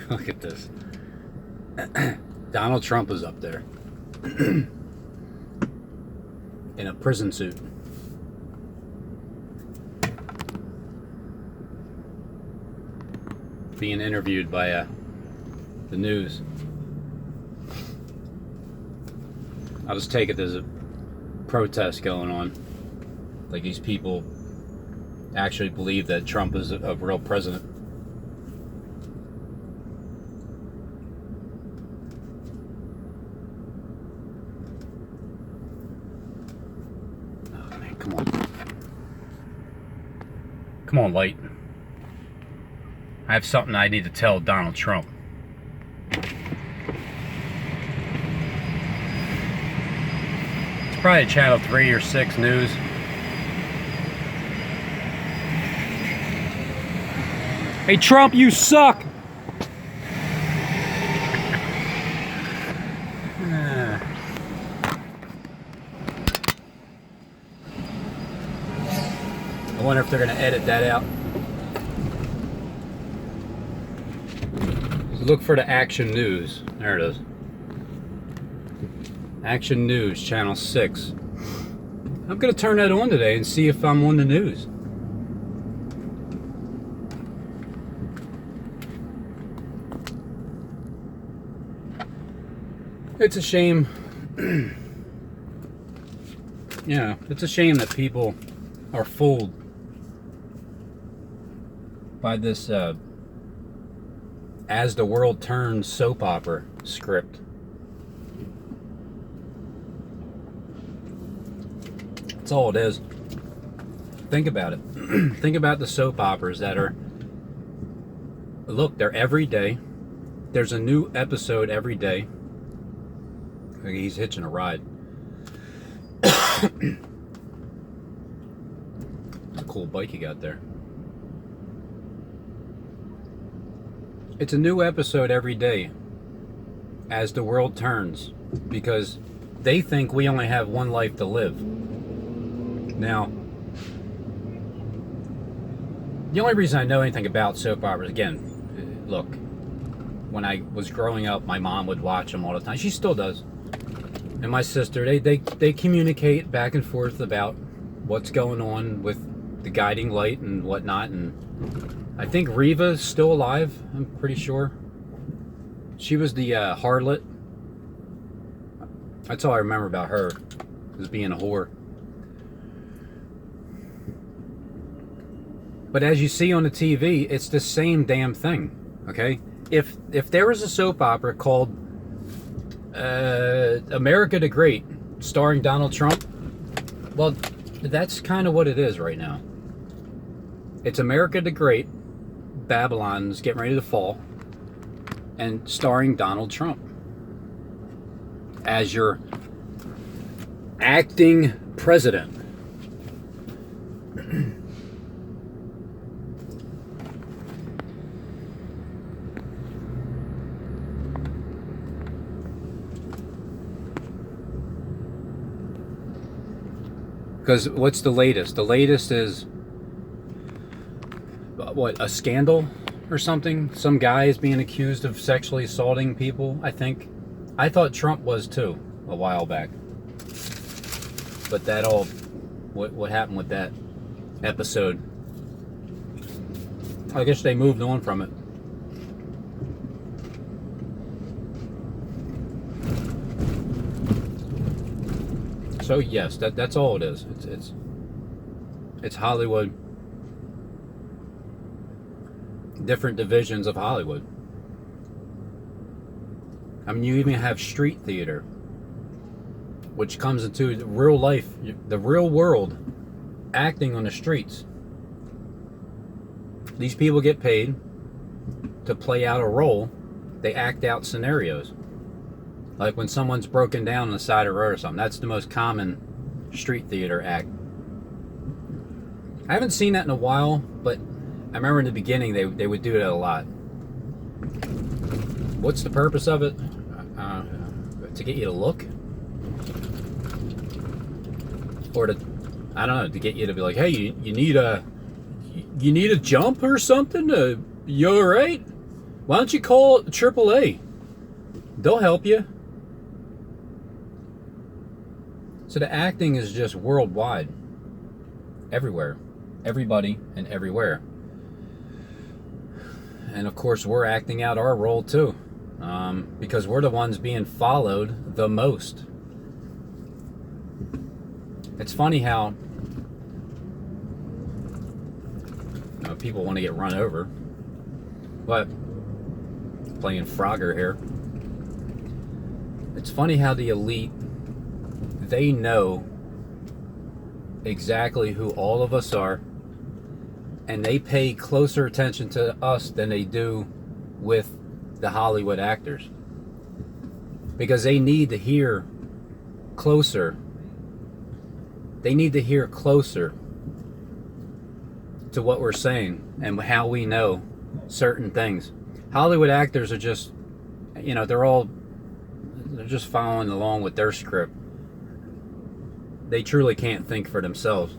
Look at this. Donald Trump is up there in a prison suit. Being interviewed by the news. I'll just take it there's a protest going on. Like these people actually believe that Trump is a real president. Oh man, come on. Come on, light. I have something I need to tell Donald Trump. It's probably Channel 3 or 6 news. Hey Trump, you suck! I wonder if they're going to edit that out. Look for the Action News. There it is. Action News, Channel 6. I'm going to turn that on today and see if I'm on the news. It's a shame. Yeah, it's a shame that people are fooled by this As the World Turns soap opera script. That's all it is. Think about it. Think about the soap operas that are, look, they're every day. There's a new episode every day. He's hitching a ride. It's a cool bike you got there. It's a new episode every day as the world turns, because they think we only have one life to live. Now, the only reason I know anything about soap operas, again, look, when I was growing up, my mom would watch them all the time. She still does. And my sister, they communicate back and forth about what's going on with the guiding light and whatnot. And I think Reva's still alive, I'm pretty sure. She was the harlot. That's all I remember about her, was being a whore. But as you see on the TV, it's the same damn thing, okay? If there was a soap opera called America the Great, starring Donald Trump, well, that's kind of what it is right now. It's America the Great, Babylon's getting ready to fall, and starring Donald Trump as your acting president. Because what's the latest? The latest is, what, a scandal or something? Some guy is being accused of sexually assaulting people, I think. I thought Trump was too, a while back. But that all, what happened with that episode? I guess they moved on from it. So yes, that's all it is. It's Hollywood. Different divisions of Hollywood. I mean, you even have street theater, which comes into real life, the real world, acting on the streets. These people get paid to play out a role. They act out scenarios. Like when someone's broken down on the side of the road or something. That's the most common street theater act. I haven't seen that in a while, but I remember in the beginning they would do it a lot. What's the purpose of it? To get you to look? Or to, I don't know, to get you to be like, hey, you need a jump or something? You alright? Why don't you call AAA? They'll help you. So the acting is just worldwide. Everywhere. Everybody and everywhere. And of course, we're acting out our role too. Because we're the ones being followed the most. It's funny how people want to get run over. But playing Frogger here. It's funny how the elite, they know exactly who all of us are, and they pay closer attention to us than they do with the Hollywood actors, because they need to hear closer. They need to hear closer to what we're saying and how we know certain things. Hollywood actors are just, they're just following along with their script. They truly can't think for themselves.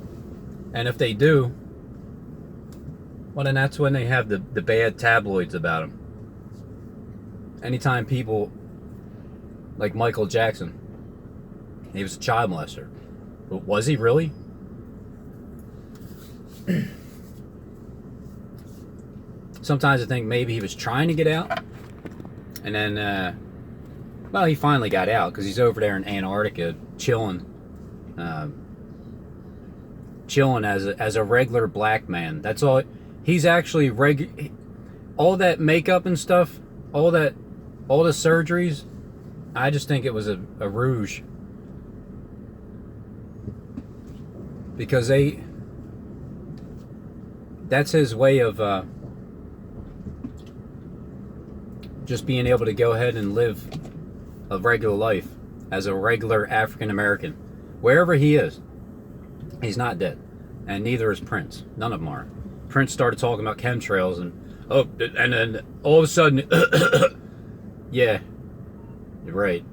And if they do, well, then that's when they have the bad tabloids about them. Anytime people like Michael Jackson, he was a child molester. But was he really? Sometimes I think maybe he was trying to get out, and then, well, he finally got out because he's over there in Antarctica chilling, as a regular black man. That's all. He's actually all that makeup and stuff, all the surgeries. I just think it was a rouge, because that's his way of just being able to go ahead and live a regular life as a regular African American. Wherever he is, he's not dead. And neither is Prince. None of them are. Prince started talking about chemtrails and then all of a sudden, yeah, you're right.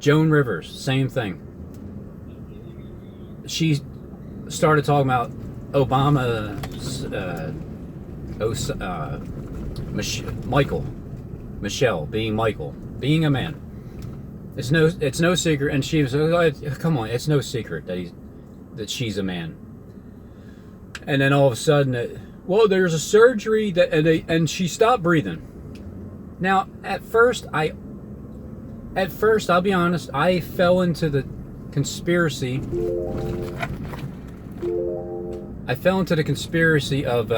Joan Rivers, same thing. She started talking about Obama's, Michelle being Michael, being a man. It's no secret, and she was, come on, it's no secret that she's a man. And then all of a sudden, well, there's a surgery and she stopped breathing. Now, at first, I'll be honest, I fell into the conspiracy. I fell into the conspiracy of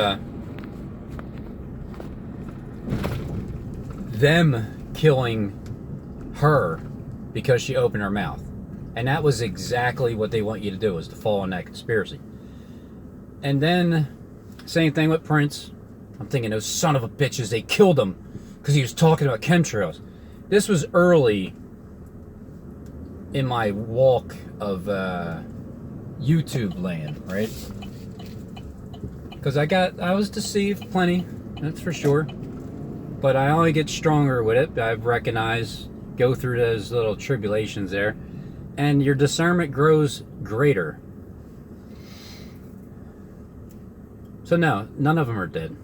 them killing her because she opened her mouth. And that was exactly what they want you to do, is to fall in that conspiracy. And then, same thing with Prince. I'm thinking, those son of a bitches, they killed him because he was talking about chemtrails. This was early in my walk of YouTube land, right? Because I was deceived plenty, that's for sure. But I only get stronger with it. I've recognized, go through those little tribulations there, and your discernment grows greater. So no, none of them are dead.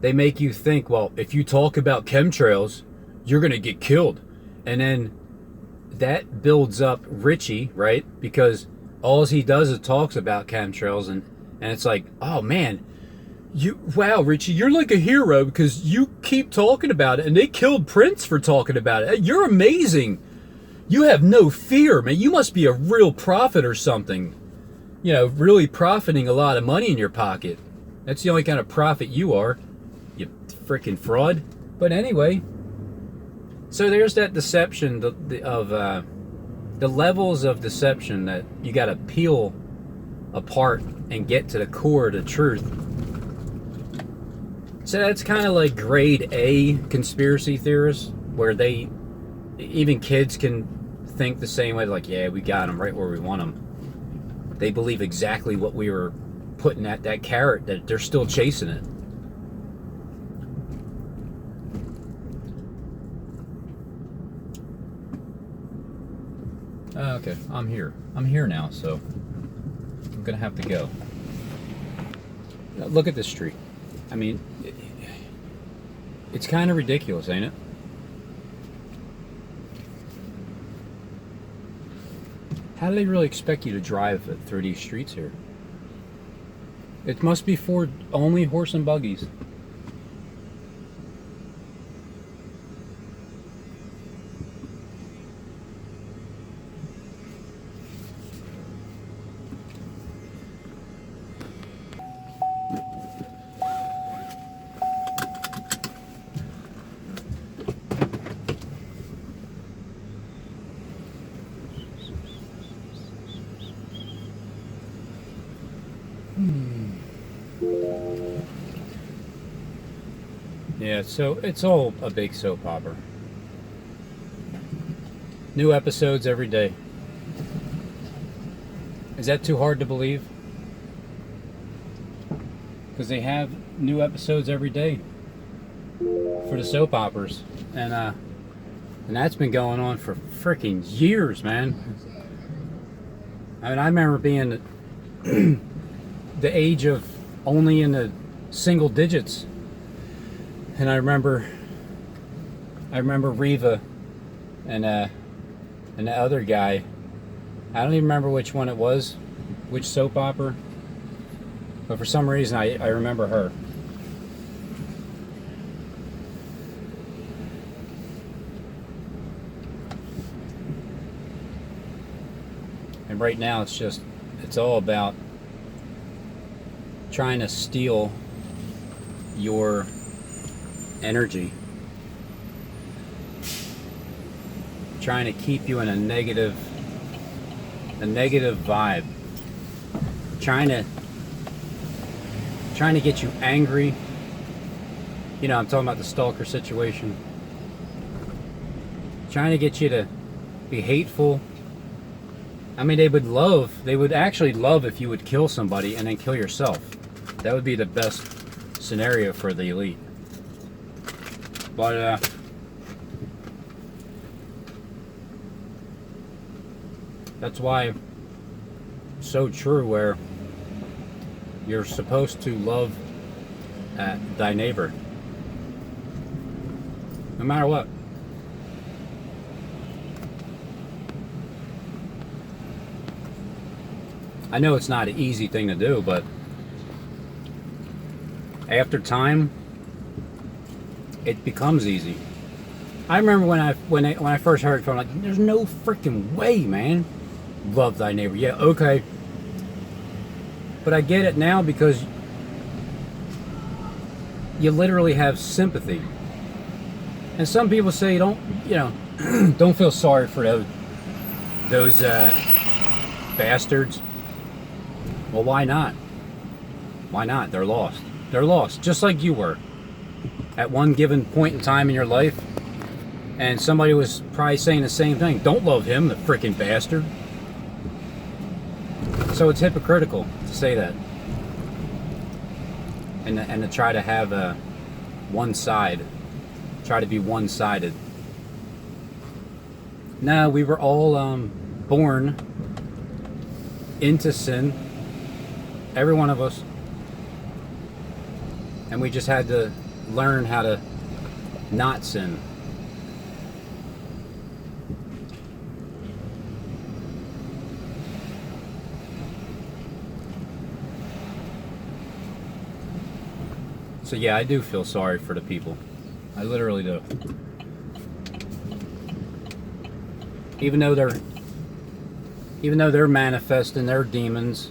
They make you think, well, if you talk about chemtrails, you're going to get killed. And then that builds up Richie, right? Because all he does is talks about chemtrails, and it's like, oh man, wow, Richie, you're like a hero because you keep talking about it, and they killed Prince for talking about it. You're amazing. You have no fear, man. You must be a real prophet or something. Really profiting a lot of money in your pocket. That's the only kind of prophet you are, you freaking fraud. But anyway, so there's that deception of the levels of deception that you got to peel apart and get to the core of the truth. So that's kind of like grade A conspiracy theorists, where even kids can think the same way, like, yeah, we got them right where we want them. They believe exactly what we were putting at that carrot, that they're still chasing it. Okay, I'm here now, so I'm gonna have to go. Look at this street. I mean, it's kind of ridiculous, ain't it? How do they really expect you to drive through these streets here? It must be for only horse and buggies. Yeah, so it's all a big soap opera. New episodes every day. Is that too hard to believe? Because they have new episodes every day for the soap operas, and that's been going on for freaking years, man. I mean, I remember being the age of only in the single digits, and I remember Reva and the other guy. I don't even remember which one it was, which soap opera, but for some reason I remember her. And right now it's all about trying to steal your energy, trying to keep you in a negative vibe, trying to get you angry. You know, I'm talking about the stalker situation. Trying to get you to be hateful. I mean, they would actually love if you would kill somebody and then kill yourself. That would be the best scenario for the elite. But that's why it's so true where you're supposed to love thy neighbor, no matter what. I know it's not an easy thing to do, but after time, it becomes easy. I remember when I first heard it from, like, there's no freaking way, man. Love thy neighbor. Yeah, okay. But I get it now because you literally have sympathy. And some people say don't feel sorry for those bastards. Well, why not? Why not? They're lost. They're lost, just like you were at one given point in time in your life. And somebody was probably saying the same thing. Don't love him, the freaking bastard. So it's hypocritical to say that, and to try to have one side, try to be one-sided. No, we were all born into sin, every one of us, and we just had to learn how to not sin. So yeah, I do feel sorry for the people. I literally do. Even though they're manifesting their demons,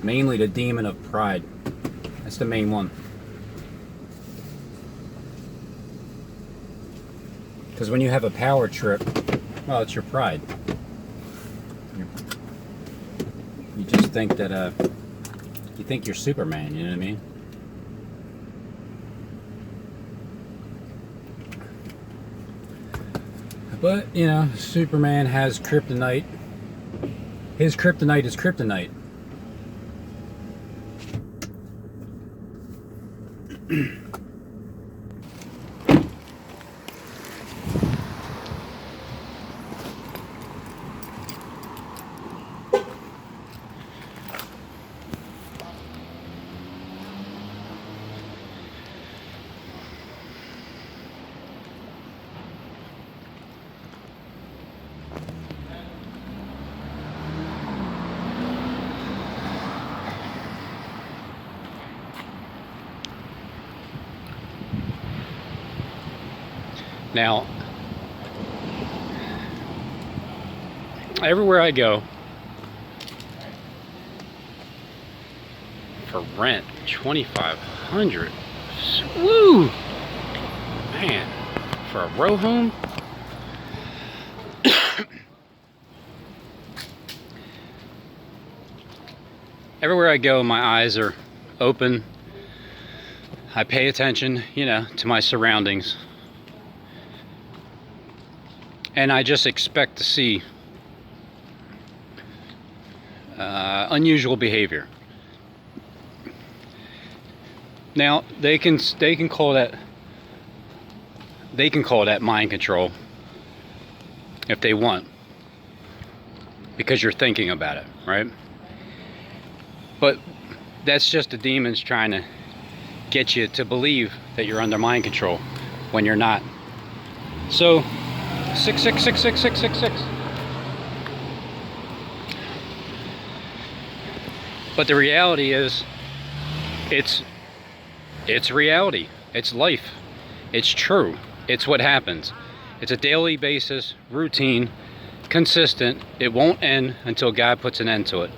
mainly the demon of pride. That's the main one. Because when you have a power trip, well, it's your pride. You just think that you think you're Superman, you know what I mean? But, you know, Superman has kryptonite. His kryptonite is kryptonite. Now, everywhere I go for rent, 2,500. Woo! Man, for a row home. Everywhere I go, my eyes are open. I pay attention, you know, to my surroundings. And I just expect to see unusual behavior. Now, they can call that mind control if they want, because you're thinking about it, right? But that's just the demons trying to get you to believe that you're under mind control when you're not. So 6666666. But the reality is, it's reality. It's life. It's true. It's what happens. It's a daily basis, routine, consistent. It won't end until God puts an end to it.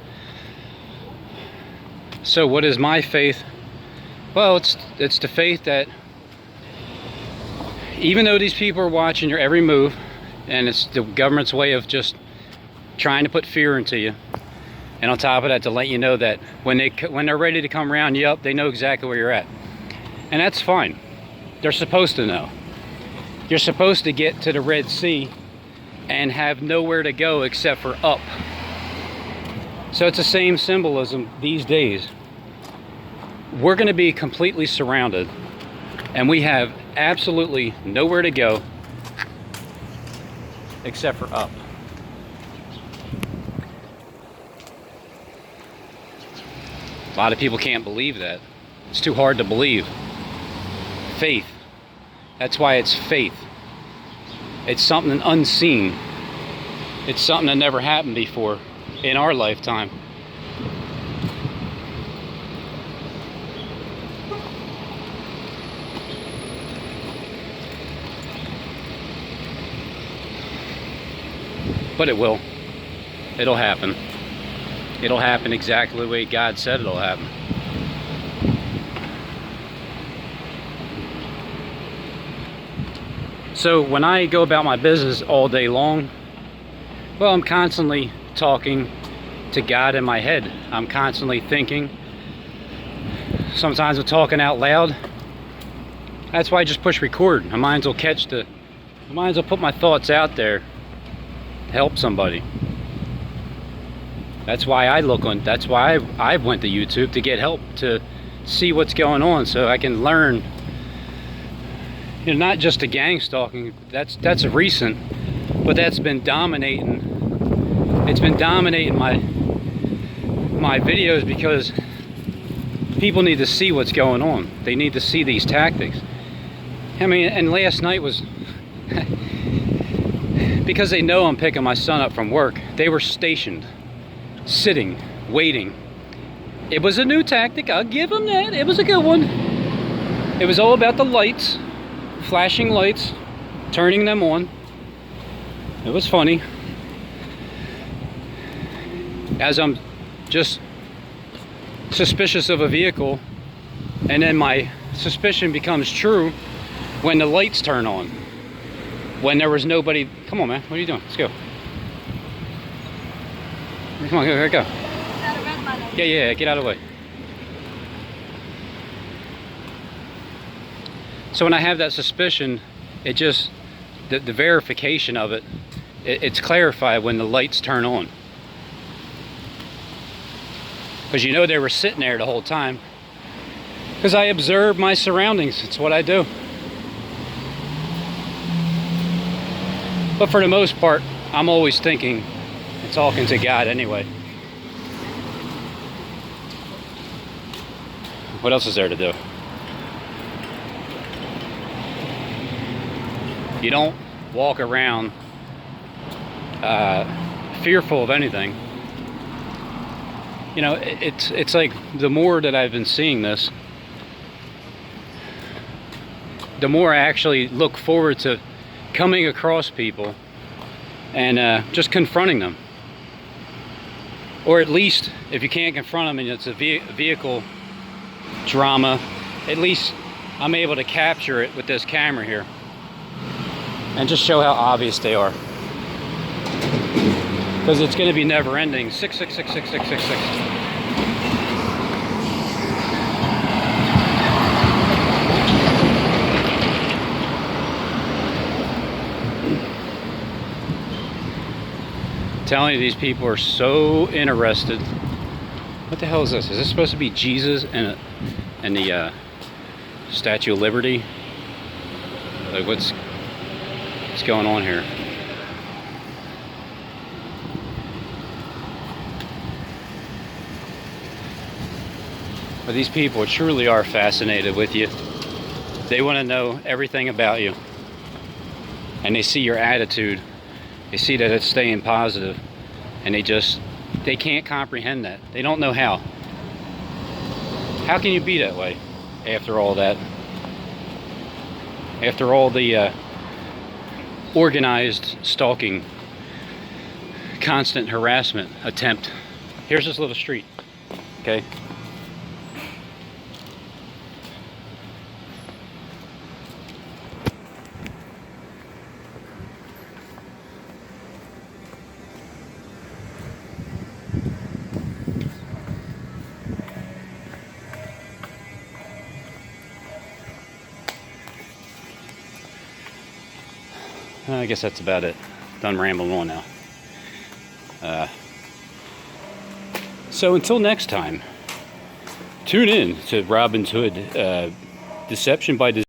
So what is my faith? Well, it's the faith that even though these people are watching your every move, and it's the government's way of just trying to put fear into you, and on top of that, to let you know that when they're ready to come around you up, they know exactly where you're at. And that's fine. They're supposed to know. You're supposed to get to the Red Sea and have nowhere to go except for up. So it's the same symbolism these days. We're going to be completely surrounded, and we have absolutely nowhere to go except for up. A lot of people can't believe that. It's too hard to believe. Faith. That's why it's faith. It's something unseen. It's something that never happened before in our lifetime. But it will. It'll happen. It'll happen exactly the way God said it'll happen. So when I go about my business all day long, well, I'm constantly talking to God in my head. I'm constantly thinking. Sometimes I'm talking out loud. That's why I just push record. My mind will put my thoughts out there to help somebody. That's why I went to YouTube, to get help, to see what's going on, so I can learn. You know, not just the gang stalking, that's recent, but that's been dominating. It's been dominating my videos because people need to see what's going on. They need to see these tactics. I mean, and last night was because they know I'm picking my son up from work. They were stationed, sitting, waiting. It was a new tactic, I'll give them that. It was a good one. It was all about the lights. Flashing lights, turning them on. It was funny. As I'm just suspicious of a vehicle, and then my suspicion becomes true when the lights turn on. When there was nobody. Come on, man, what are you doing? Let's go. Come on, go. Yeah, get out of the way. So when I have that suspicion, it just, the verification of it, it's clarified when the lights turn on. Because you know they were sitting there the whole time. Because I observe my surroundings. It's what I do. But for the most part, I'm always thinking and talking to God anyway. What else is there to do? You don't walk around fearful of anything. You know, it's like the more that I've been seeing this, the more I actually look forward to coming across people and just confronting them. Or at least, if you can't confront them and it's a vehicle drama, at least I'm able to capture it with this camera here and just show how obvious they are. Because it's going to be never ending. 6666666. Telling you, these people are so interested. What the hell is this? Is this supposed to be Jesus and the Statue of Liberty? Like, what's going on here? But these people truly are fascinated with you. They want to know everything about you, and they see your attitude. They see that it's staying positive, and they can't comprehend that. They don't know how. How can you be that way after all that? After all the organized stalking, constant harassment attempt. Here's this little street, okay? I guess that's about it. Done rambling on now. So until next time, tune in to Robin's Hood, Deception by Design.